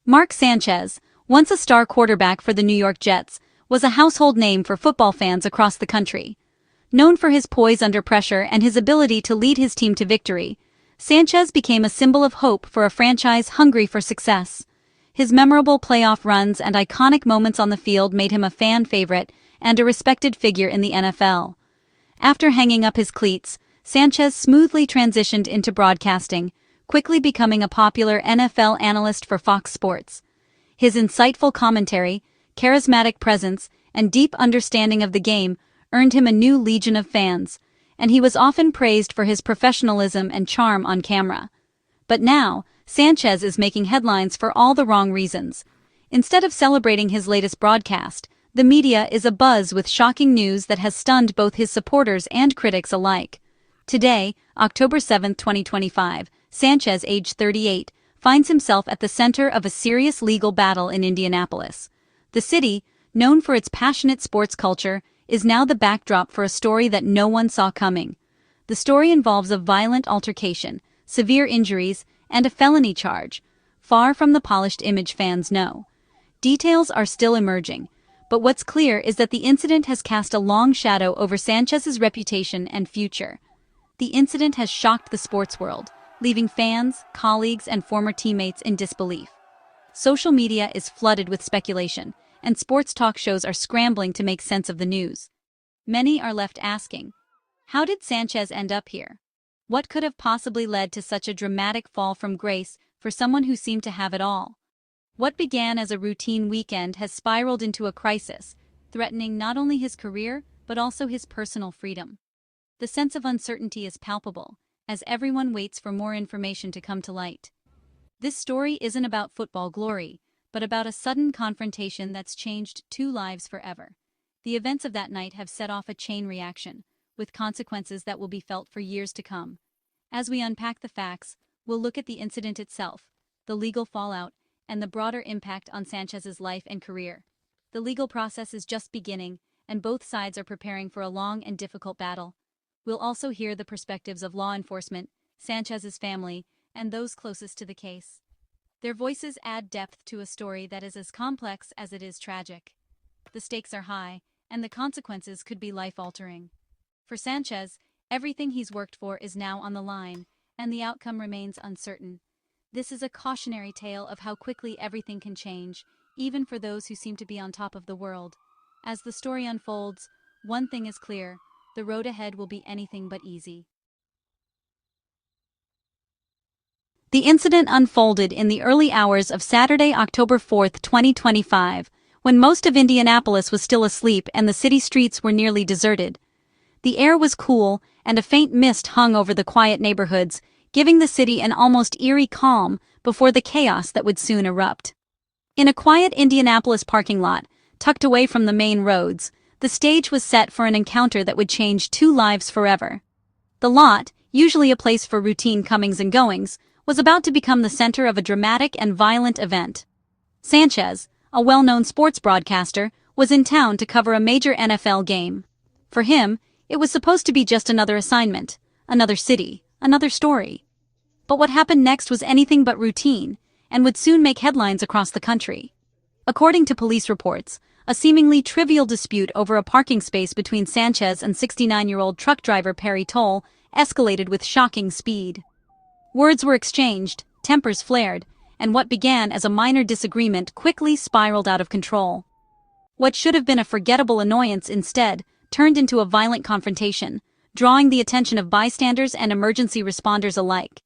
Mark Sanchez, once a star quarterback for the New York Jets, was a household name for football fans across the country. Known for his poise under pressure and his ability to lead his team to victory, Sanchez became a symbol of hope for a franchise hungry for success. His memorable playoff runs and iconic moments on the field made him a fan favorite and a respected figure in the NFL. After hanging up his cleats, Sanchez smoothly transitioned into broadcasting, quickly becoming a popular NFL analyst for Fox Sports. His insightful commentary, charismatic presence, and deep understanding of the game earned him a new legion of fans, and he was often praised for his professionalism and charm on camera. But now, Sanchez is making headlines for all the wrong reasons. Instead of celebrating his latest broadcast, the media is abuzz with shocking news that has stunned both his supporters and critics alike. Today, October 7, 2025, Sanchez, age 38, finds himself at the center of a serious legal battle in Indianapolis. The city, known for its passionate sports culture, is now the backdrop for a story that no one saw coming. The story involves a violent altercation, severe injuries, and a felony charge, far from the polished image fans know. Details are still emerging, but what's clear is that the incident has cast a long shadow over Sanchez's reputation and future. The incident has shocked the sports world, leaving fans, colleagues, and former teammates in disbelief. Social media is flooded with speculation, and sports talk shows are scrambling to make sense of the news. Many are left asking, how did Sanchez end up here? What could have possibly led to such a dramatic fall from grace for someone who seemed to have it all? What began as a routine weekend has spiraled into a crisis, threatening not only his career but also his personal freedom. The sense of uncertainty is palpable, as everyone waits for more information to come to light. This story isn't about football glory, but about a sudden confrontation that's changed two lives forever. The events of that night have set off a chain reaction, with consequences that will be felt for years to come. As we unpack the facts, we'll look at the incident itself, the legal fallout, and the broader impact on Sanchez's life and career. The legal process is just beginning, and both sides are preparing for a long and difficult battle. We'll also hear the perspectives of law enforcement, Sanchez's family, and those closest to the case. Their voices add depth to a story that is as complex as it is tragic. The stakes are high, and the consequences could be life-altering. For Sanchez, everything he's worked for is now on the line, and the outcome remains uncertain. This is a cautionary tale of how quickly everything can change, even for those who seem to be on top of the world. As the story unfolds, one thing is clear: the road ahead will be anything but easy. The incident unfolded in the early hours of Saturday, October 4, 2025, when most of Indianapolis was still asleep and the city streets were nearly deserted. The air was cool, and a faint mist hung over the quiet neighborhoods, giving the city an almost eerie calm before the chaos that would soon erupt. In a quiet Indianapolis parking lot, tucked away from the main roads, the stage was set for an encounter that would change two lives forever. The lot, usually a place for routine comings and goings, was about to become the center of a dramatic and violent event. Sanchez, a well-known sports broadcaster, was in town to cover a major NFL game. For him, it was supposed to be just another assignment, another city, another story. But what happened next was anything but routine, and would soon make headlines across the country. According to police reports, a seemingly trivial dispute over a parking space between Sanchez and 69-year-old truck driver Perry Toll escalated with shocking speed. Words were exchanged, tempers flared, and what began as a minor disagreement quickly spiraled out of control. What should have been a forgettable annoyance instead turned into a violent confrontation, drawing the attention of bystanders and emergency responders alike.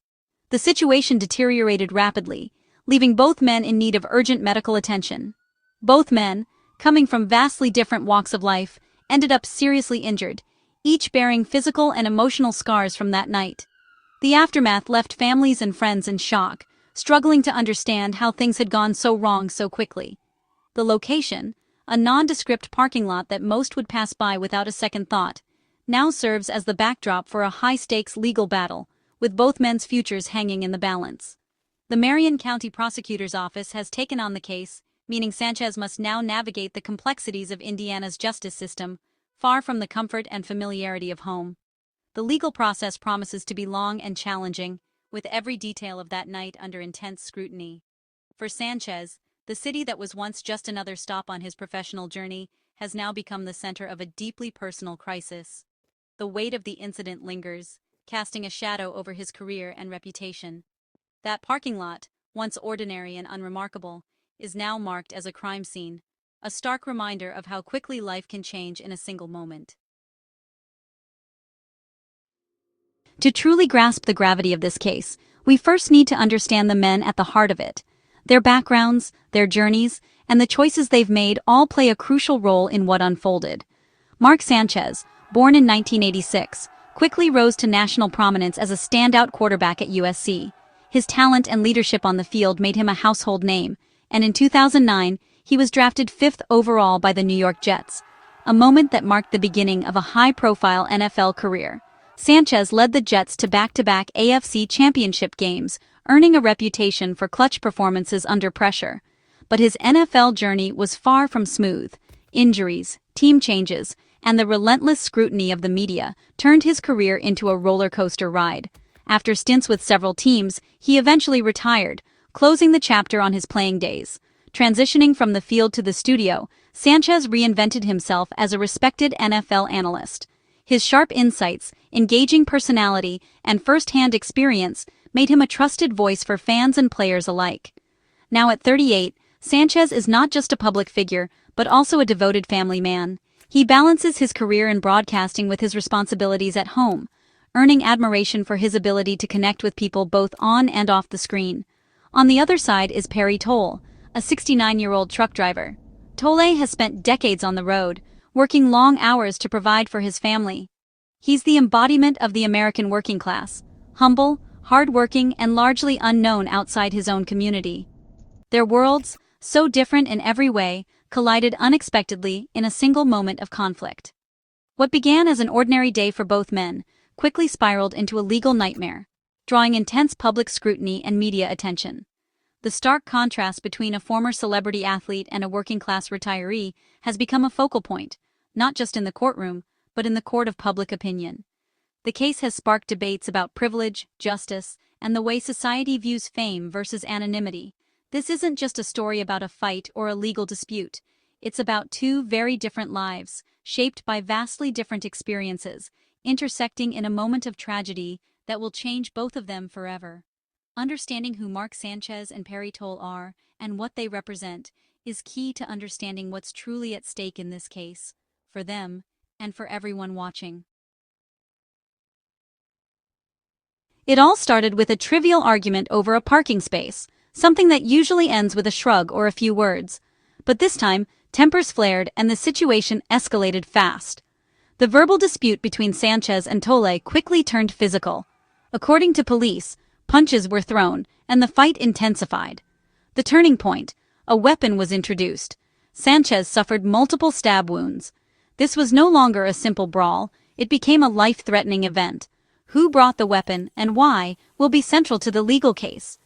The situation deteriorated rapidly, leaving both men in need of urgent medical attention. Both men, coming from vastly different walks of life, ended up seriously injured, each bearing physical and emotional scars from that night. The aftermath left families and friends in shock, struggling to understand how things had gone so wrong so quickly. The location, a nondescript parking lot that most would pass by without a second thought, now serves as the backdrop for a high-stakes legal battle, with both men's futures hanging in the balance. The Marion County Prosecutor's Office has taken on the case, meaning Sanchez must now navigate the complexities of Indiana's justice system, far from the comfort and familiarity of home. The legal process promises to be long and challenging, with every detail of that night under intense scrutiny. For Sanchez, the city that was once just another stop on his professional journey has now become the center of a deeply personal crisis. The weight of the incident lingers, casting a shadow over his career and reputation. That parking lot, once ordinary and unremarkable, is now marked as a crime scene, a stark reminder of how quickly life can change in a single moment. To truly grasp the gravity of this case, we first need to understand the men at the heart of it. Their backgrounds, their journeys, and the choices they've made all play a crucial role in what unfolded. Mark Sanchez, born in 1986, quickly rose to national prominence as a standout quarterback at USC. His talent and leadership on the field made him a household name, and in 2009, he was drafted 5th overall by the New York Jets, a moment that marked the beginning of a high-profile NFL career. Sanchez led the Jets to back-to-back AFC championship games, earning a reputation for clutch performances under pressure. But his NFL journey was far from smooth. Injuries, team changes, and the relentless scrutiny of the media turned his career into a roller coaster ride. After stints with several teams, he eventually retired, closing the chapter on his playing days. Transitioning from the field to the studio, Sanchez reinvented himself as a respected NFL analyst. His sharp insights, engaging personality, and first-hand experience made him a trusted voice for fans and players alike. Now at 38, Sanchez is not just a public figure, but also a devoted family man. He balances his career in broadcasting with his responsibilities at home, earning admiration for his ability to connect with people both on and off the screen. On the other side is Perry Toll, a 69-year-old truck driver. Tolle has spent decades on the road, working long hours to provide for his family. He's the embodiment of the American working class, humble, hard-working, and largely unknown outside his own community. Their worlds, so different in every way, collided unexpectedly in a single moment of conflict. What began as an ordinary day for both men quickly spiraled into a legal nightmare, drawing intense public scrutiny and media attention. The stark contrast between a former celebrity athlete and a working-class retiree has become a focal point, not just in the courtroom, but in the court of public opinion. The case has sparked debates about privilege, justice, and the way society views fame versus anonymity. This isn't just a story about a fight or a legal dispute. It's about two very different lives, shaped by vastly different experiences, intersecting in a moment of tragedy that will change both of them forever. Understanding who Mark Sanchez and Perry Toll are and what they represent is key to understanding what's truly at stake in this case, for them and for everyone watching. It all started with a trivial argument over a parking space, something that usually ends with a shrug or a few words. But this time, tempers flared and the situation escalated fast. The verbal dispute between Sanchez and Tolle quickly turned physical. According to police, punches were thrown, and the fight intensified. The turning point, a weapon was introduced. Sanchez suffered multiple stab wounds. This was no longer a simple brawl, it became a life-threatening event. Who brought the weapon and why will be central to the legal case.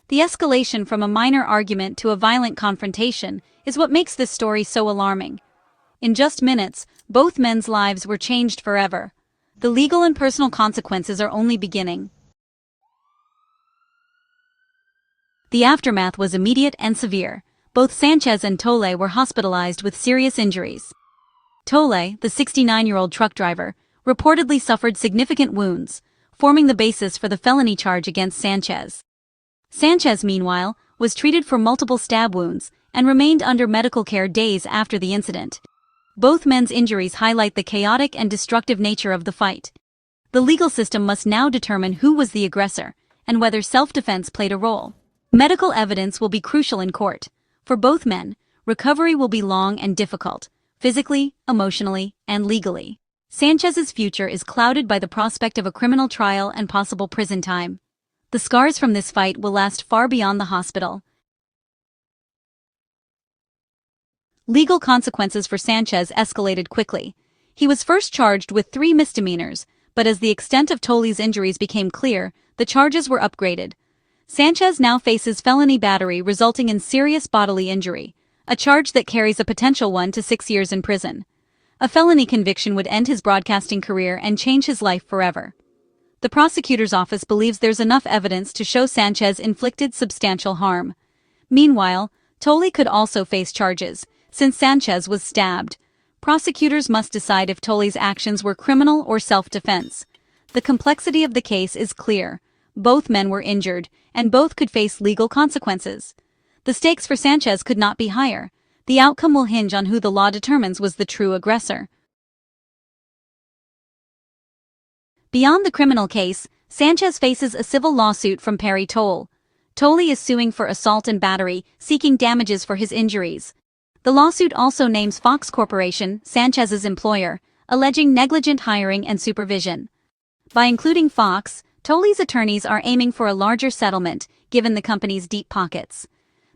The escalation from a minor argument to a violent confrontation is what makes this story so alarming. In just minutes, both men's lives were changed forever. The legal and personal consequences are only beginning. The aftermath was immediate and severe. Both Sanchez and Tolle were hospitalized with serious injuries. Tolle, the 69-year-old truck driver, reportedly suffered significant wounds, forming the basis for the felony charge against Sanchez. Sanchez, meanwhile, was treated for multiple stab wounds and remained under medical care days after the incident. Both men's injuries highlight the chaotic and destructive nature of the fight. The legal system must now determine who was the aggressor and whether self-defense played a role. Medical evidence will be crucial in court. For both men, recovery will be long and difficult, physically, emotionally, and legally. Sanchez's future is clouded by the prospect of a criminal trial and possible prison time. The scars from this fight will last far beyond the hospital. Legal consequences for Sanchez escalated quickly. He was first charged with 3 misdemeanors, but as the extent of Tolle's injuries became clear, the charges were upgraded. Sanchez now faces felony battery resulting in serious bodily injury, a charge that carries a potential 1 to 6 years in prison. A felony conviction would end his broadcasting career and change his life forever. The prosecutor's office believes there's enough evidence to show Sanchez inflicted substantial harm. Meanwhile, Tolley could also face charges, since Sanchez was stabbed. Prosecutors must decide if Tolley's actions were criminal or self-defense. The complexity of the case is clear. Both men were injured, and both could face legal consequences. The stakes for Sanchez could not be higher. The outcome will hinge on who the law determines was the true aggressor. Beyond the criminal case, Sanchez faces a civil lawsuit from Perry Toll. Tolley is suing for assault and battery, seeking damages for his injuries. The lawsuit also names Fox Corporation, Sanchez's employer, alleging negligent hiring and supervision. By including Fox, Tolley's attorneys are aiming for a larger settlement, given the company's deep pockets.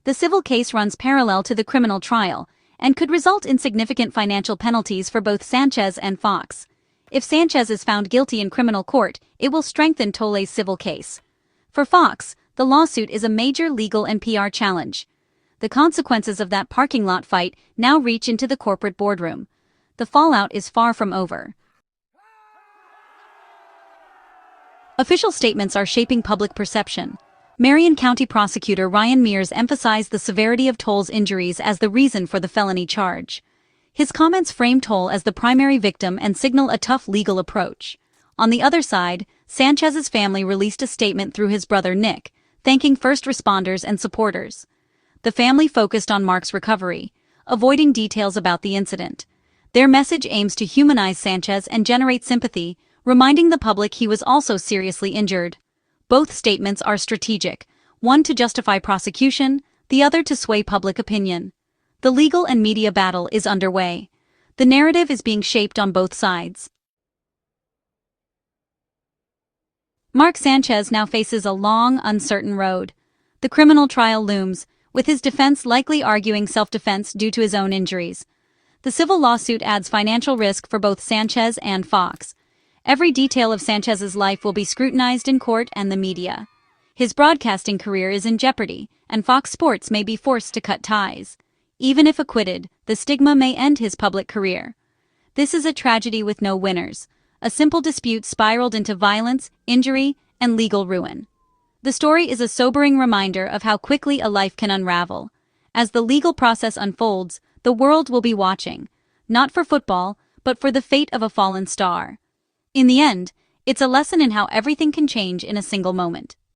The civil case runs parallel to the criminal trial, and could result in significant financial penalties for both Sanchez and Fox. If Sanchez is found guilty in criminal court, it will strengthen Tolley's civil case. For Fox, the lawsuit is a major legal and PR challenge. The consequences of that parking lot fight now reach into the corporate boardroom. The fallout is far from over. Official statements are shaping public perception. Marion County Prosecutor Ryan Mears emphasized the severity of Toll's injuries as the reason for the felony charge. His comments frame Toll as the primary victim and signal a tough legal approach. On the other side, Sanchez's family released a statement through his brother Nick, thanking first responders and supporters. The family focused on Mark's recovery, avoiding details about the incident. Their message aims to humanize Sanchez and generate sympathy, reminding the public he was also seriously injured. Both statements are strategic, one to justify prosecution, the other to sway public opinion. The legal and media battle is underway. The narrative is being shaped on both sides. Mark Sanchez now faces a long, uncertain road. The criminal trial looms, with his defense likely arguing self-defense due to his own injuries. The civil lawsuit adds financial risk for both Sanchez and Fox. Every detail of Sanchez's life will be scrutinized in court and the media. His broadcasting career is in jeopardy, and Fox Sports may be forced to cut ties. Even if acquitted, the stigma may end his public career. This is a tragedy with no winners. A simple dispute spiraled into violence, injury, and legal ruin. The story is a sobering reminder of how quickly a life can unravel. As the legal process unfolds, the world will be watching, not for football, but for the fate of a fallen star. In the end, it's a lesson in how everything can change in a single moment.